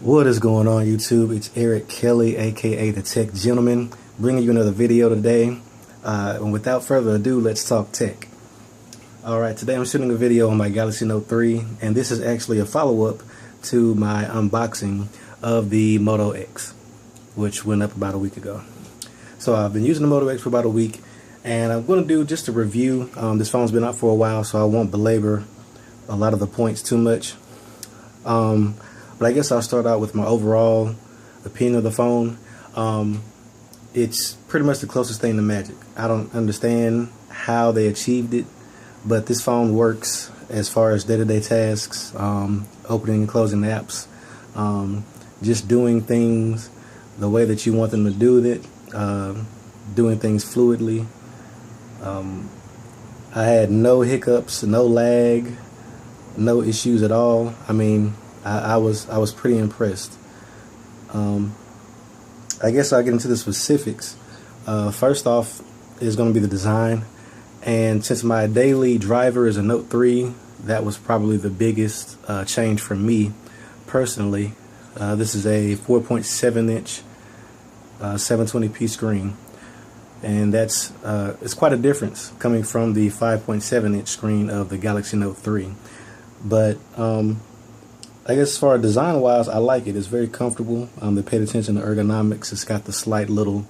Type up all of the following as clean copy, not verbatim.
What is going on, YouTube? It's Eric Kelly, aka the Tech Gentleman, bringing you another video today. And without further ado, let's talk tech. Alright, today I'm shooting a video on my Galaxy Note 3, and this is actually a follow-up to my unboxing of the Moto X, which went up about a week ago. So I've been using the Moto X for about a week, and I'm going to do just a review. This phone's been out for a while, so I won't belabor a lot of the points too much. But I guess I'll start out with my overall opinion of the phone. It's pretty much the closest thing to magic. I don't understand how they achieved it, but this phone works as far as day-to-day tasks, opening and closing apps, just doing things the way that you want them to do it, doing things fluidly. I had no hiccups, no lag, no issues at all. I mean, I was pretty impressed. I guess I'll get into the specifics. First off is going to be the design, and since my daily driver is a Note 3, that was probably the biggest change for me personally. This is a 4.7-inch 720p screen, and that's it's quite a difference coming from the 5.7-inch screen of the Galaxy Note 3. But I guess as far as design wise, I like it. It's very comfortable. They paid attention to ergonomics. It's got the slight little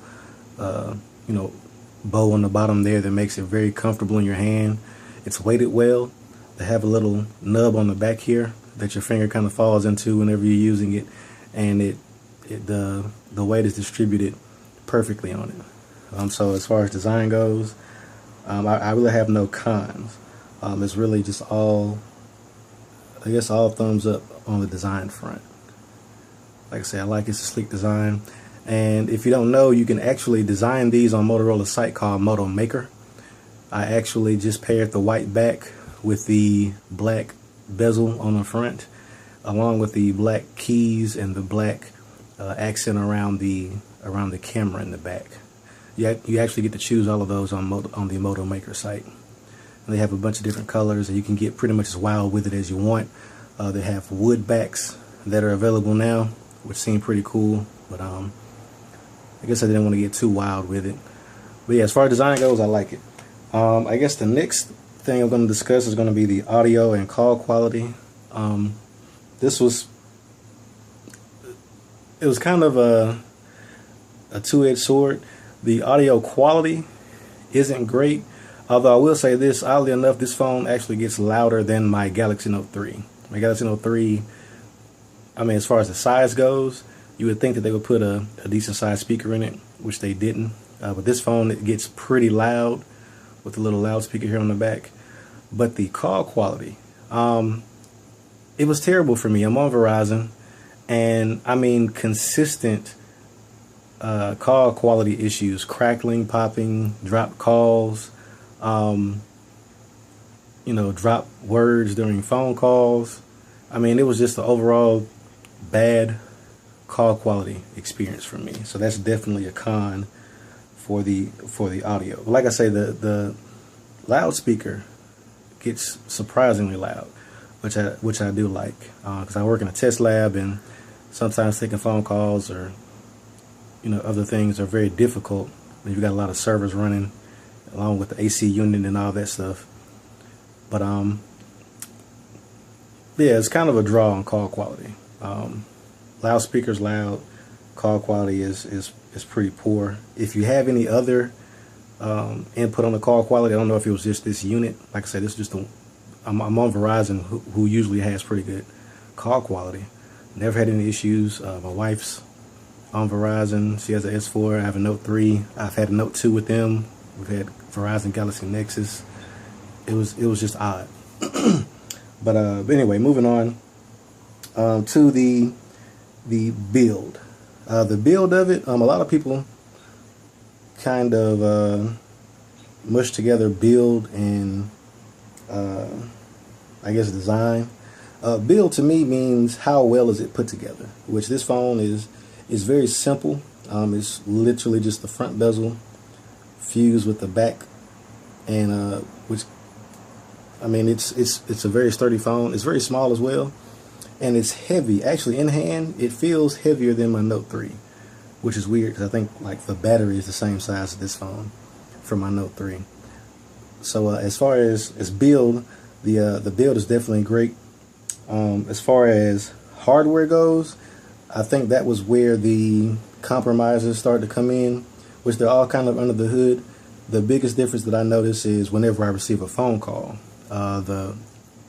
bow on the bottom there that makes it very comfortable in your hand. It's weighted well. They have a little nub on the back here that your finger kind of falls into whenever you're using it, and the weight is distributed perfectly on it. So as far as design goes, I really have no cons. It's really just all, I guess, all thumbs up on the design front. Like I say, I like it's a sleek design. And if you don't know, you can actually design these on Motorola's site called Moto Maker. I actually just paired the white back with the black bezel on the front, along with the black keys and the black accent around the camera in the back. You actually get to choose all of those on the Moto Maker site. And they have a bunch of different colors, and you can get pretty much as wild with it as you want. They have wood backs that are available now, which seem pretty cool, but I guess I didn't want to get too wild with it. But yeah, as far as design goes, I like it. I guess the next thing I'm going to discuss is going to be the audio and call quality. It was kind of a two-edged sword. The audio quality isn't great, although I will say this, oddly enough, this phone actually gets louder than my Galaxy Note 3. My Galaxy Note 3, I mean, as far as the size goes, you would think that they would put a decent sized speaker in it, which they didn't. But this phone, it gets pretty loud with a little loudspeaker here on the back. But the call quality, it was terrible for me. I'm on Verizon, and I mean consistent call quality issues, crackling, popping, drop calls, drop words during phone calls. I mean, it was just an overall bad call quality experience for me. So that's definitely a con for the audio. But like I say, the loudspeaker gets surprisingly loud, which I do like, because I work in a test lab, and sometimes taking phone calls or other things are very difficult when you've got a lot of servers running along with the AC unit and all that stuff. But yeah, it's kind of a draw on call quality. Loudspeaker's loud, call quality is pretty poor. If you have any other input on the call quality, I don't know if it was just this unit. Like I said, this is just I'm on Verizon, who usually has pretty good call quality. Never had any issues. My wife's on Verizon. She has an S4. I have a Note 3. I've had a Note 2 with them. We've had Verizon Galaxy Nexus. It was just odd. But anyway, moving on to the build. The build of it, a lot of people kind of mush together build and I guess design. Build to me means how well is it put together, which this phone is very simple. It's literally just the front bezel fused with the back, and which, I mean, it's a very sturdy phone. It's very small as well, and it's heavy. Actually, in hand, it feels heavier than my Note 3, which is weird because I think like the battery is the same size as this phone for my Note 3. So as far as build, the build is definitely great. As far as hardware goes, I think that was where the compromises started to come in, which they're all kind of under the hood. The biggest difference that I notice is whenever I receive a phone call, the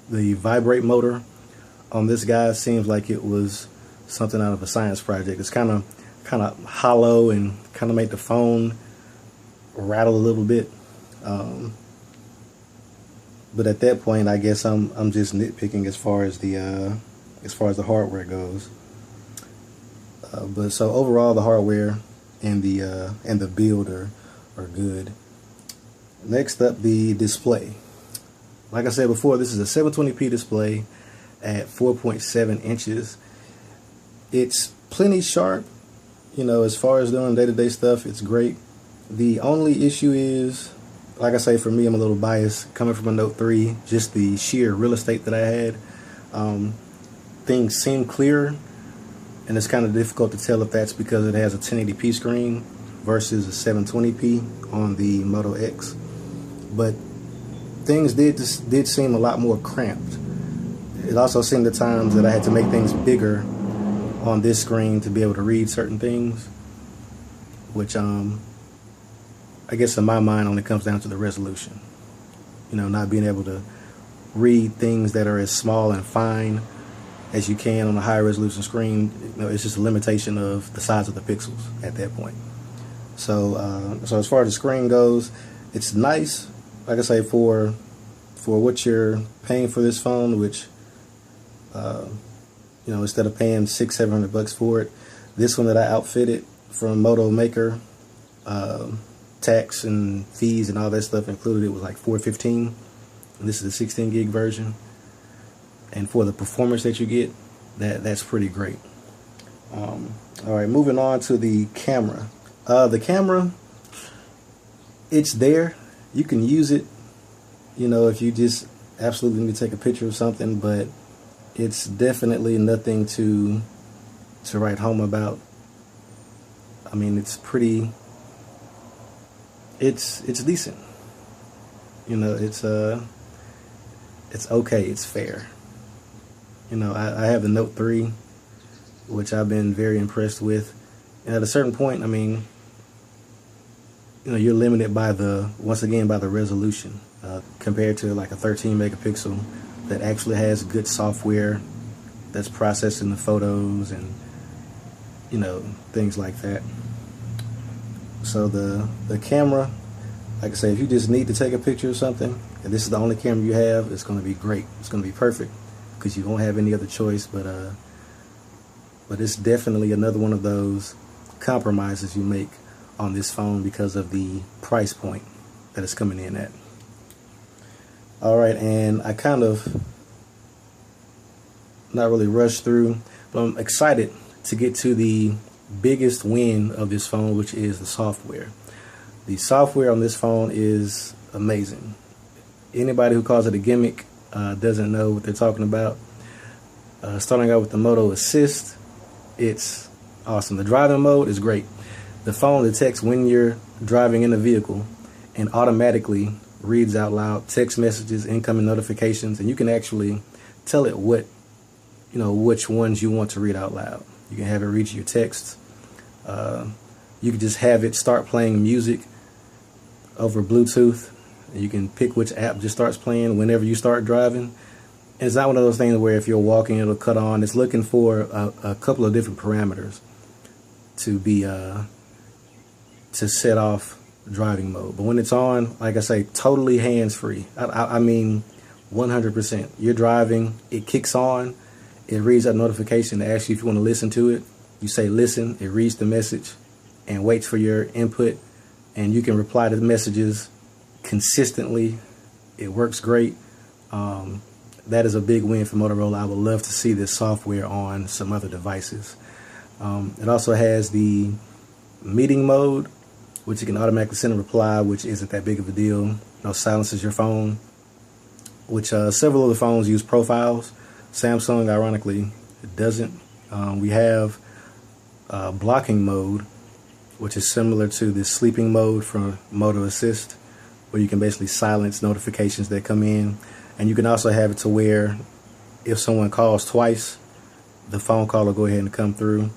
vibrate motor on this guy seems like it was something out of a science project. It's kind of hollow and kind of make the phone rattle a little bit. But at that point, I guess I'm just nitpicking as far as the hardware goes. But so overall, the hardware and the build are good. Next up, the display. Like I said before, this is a 720p display at 4.7 inches. It's plenty sharp, you know, as far as doing day-to-day stuff. It's great. The only issue is, like I say, for me, I'm a little biased coming from a Note 3, just the sheer real estate that I had. Things seem clearer, and it's kind of difficult to tell if that's because it has a 1080p screen versus a 720p on the Moto X. But things did seem a lot more cramped. It also seemed at times that I had to make things bigger on this screen to be able to read certain things, which I guess in my mind only comes down to the resolution. You know, not being able to read things that are as small and fine as you can on a high resolution screen. You know, it's just a limitation of the size of the pixels at that point. So so as far as the screen goes, it's nice, like I say, for what you're paying for this phone, which you know, instead of paying $600-700 for it, this one that I outfitted from Moto Maker, tax and fees and all that stuff included, it was like $415, and this is the 16 gig version. And for the performance that you get, that's pretty great. All right, moving on to the camera. The camera, it's there. You can use it, you know, if you just absolutely need to take a picture of something, but it's definitely nothing to write home about. I mean, it's pretty. It's decent. You know, it's okay. It's fair. You know, I have the Note 3, which I've been very impressed with. And at a certain point, I mean, you know, you're limited by once again by the resolution compared to like a 13 megapixel that actually has good software that's processing the photos and, you know, things like that. So the camera, like I say, if you just need to take a picture of something and this is the only camera you have, it's going to be great. It's going to be perfect because you won't have any other choice. But it's definitely another one of those compromises you make on this phone because of the price point that it's coming in at. All right, and I kind of not really rushed through, but I'm excited to get to the biggest win of this phone, which is the software. The software on this phone is amazing. Anybody who calls it a gimmick doesn't know what they're talking about. Starting out with the Moto Assist, it's awesome. The driving mode is great. The phone detects when you're driving in a vehicle and automatically reads out loud text messages, incoming notifications, and you can actually tell it what, you know, which ones you want to read out loud. You can have it read your texts. You can just have it start playing music over Bluetooth. You can pick which app just starts playing whenever you start driving. And it's not one of those things where if you're walking it'll cut on. It's looking for a couple of different parameters to be to set off driving mode. But when it's on, like I say, totally hands-free. I mean 100%. You're driving, it kicks on, it reads that notification to ask you if you want to listen to it. You say listen, it reads the message and waits for your input, and you can reply to the messages consistently. It works great. That is a big win for Motorola. I would love to see this software on some other devices. It also has the meeting mode, which you can automatically send a reply, which isn't that big of a deal. You know, silences your phone, which several of the phones use profiles. Samsung, ironically, It doesn't. We have blocking mode, which is similar to the sleeping mode from Moto Assist, where you can basically silence notifications that come in. And you can also have it to where if someone calls twice, the phone call will go ahead and come through.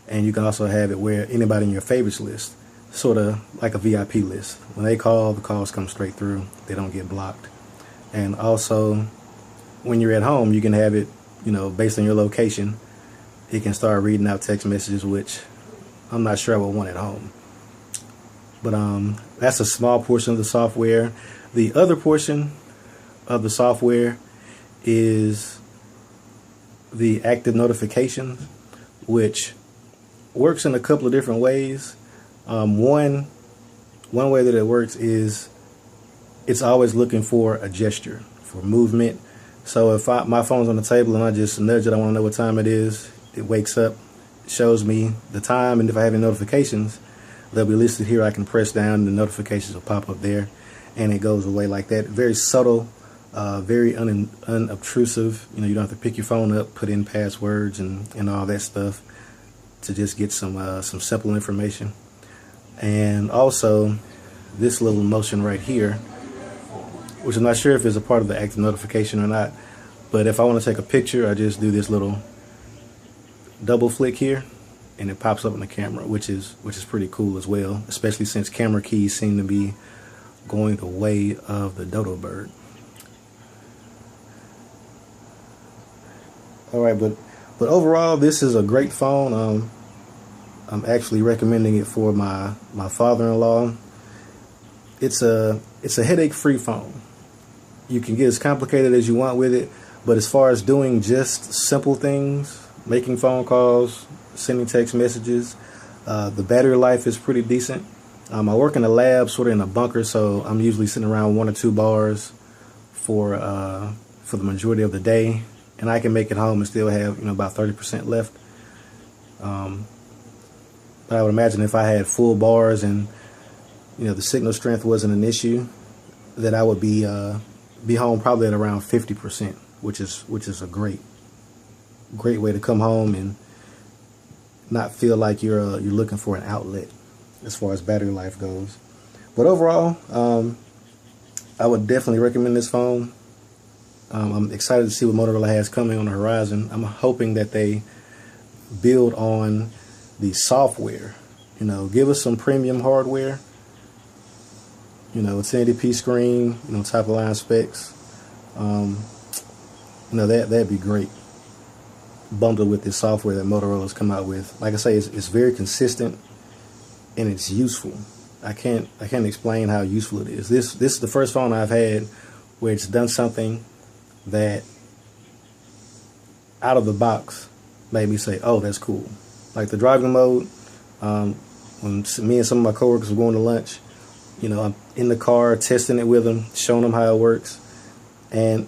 And you can also have it where anybody in your favorites list, sort of like a VIP list, when they call, the calls come straight through. They don't get blocked. And also, when you're at home, you can have it, based on your location, it can start reading out text messages, which I'm not sure I would want at home. But that's a small portion of the software. The other portion of the software is the active notifications, which works in a couple of different ways. One way that it works is it's always looking for a gesture, for movement. So if my phone's on the table and I just nudge it, I want to know what time it is, it wakes up, shows me the time, and if I have any notifications, they'll be listed here. I can press down and the notifications will pop up there, and it goes away like that. Very subtle, very unobtrusive. You don't have to pick your phone up, put in passwords and all that stuff to just get some simple information. And also this little motion right here, which I'm not sure if it's a part of the active notification or not, but if I want to take a picture, I just do this little double flick here and it pops up on the camera, which is pretty cool as well, especially since camera keys seem to be going the way of the dodo bird. Alright, but overall this is a great phone. I'm actually recommending it for my father-in-law. It's a headache-free phone. You can get as complicated as you want with it, but as far as doing just simple things, making phone calls, sending text messages, the battery life is pretty decent. I work in a lab, sort of in a bunker, so I'm usually sitting around 1 or 2 bars for the majority of the day, and I can make it home and still have about 30% left. But I would imagine if I had full bars and the signal strength wasn't an issue, that I would be home probably at around 50%, which is a great way to come home and not feel like you're looking for an outlet as far as battery life goes. But overall, I would definitely recommend this phone. I'm excited to see what Motorola has coming on the horizon. I'm hoping that they build on the software. Give us some premium hardware. It's 1080p screen, top of line specs. That'd be great. Bundled with this software that Motorola's come out with. Like I say, it's very consistent and it's useful. I can't explain how useful it is. This is the first phone I've had where it's done something that out of the box made me say, oh, that's cool. Like the driving mode, when me and some of my coworkers were going to lunch, I'm in the car testing it with them, showing them how it works. And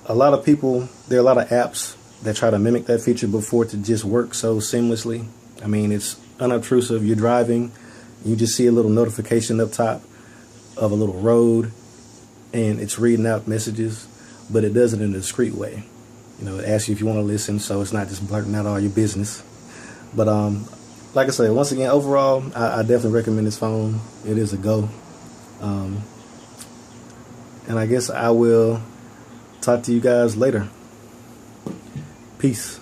a lot of people, there are a lot of apps that try to mimic that feature before it to just work so seamlessly. I mean, it's unobtrusive. You're driving, you just see a little notification up top of a little road, and it's reading out messages, but it does it in a discreet way. It asks you if you want to listen, so it's not just blurting out all your business. But like I said, once again, overall, I definitely recommend this phone. It is a go. And I guess I will talk to you guys later. Peace.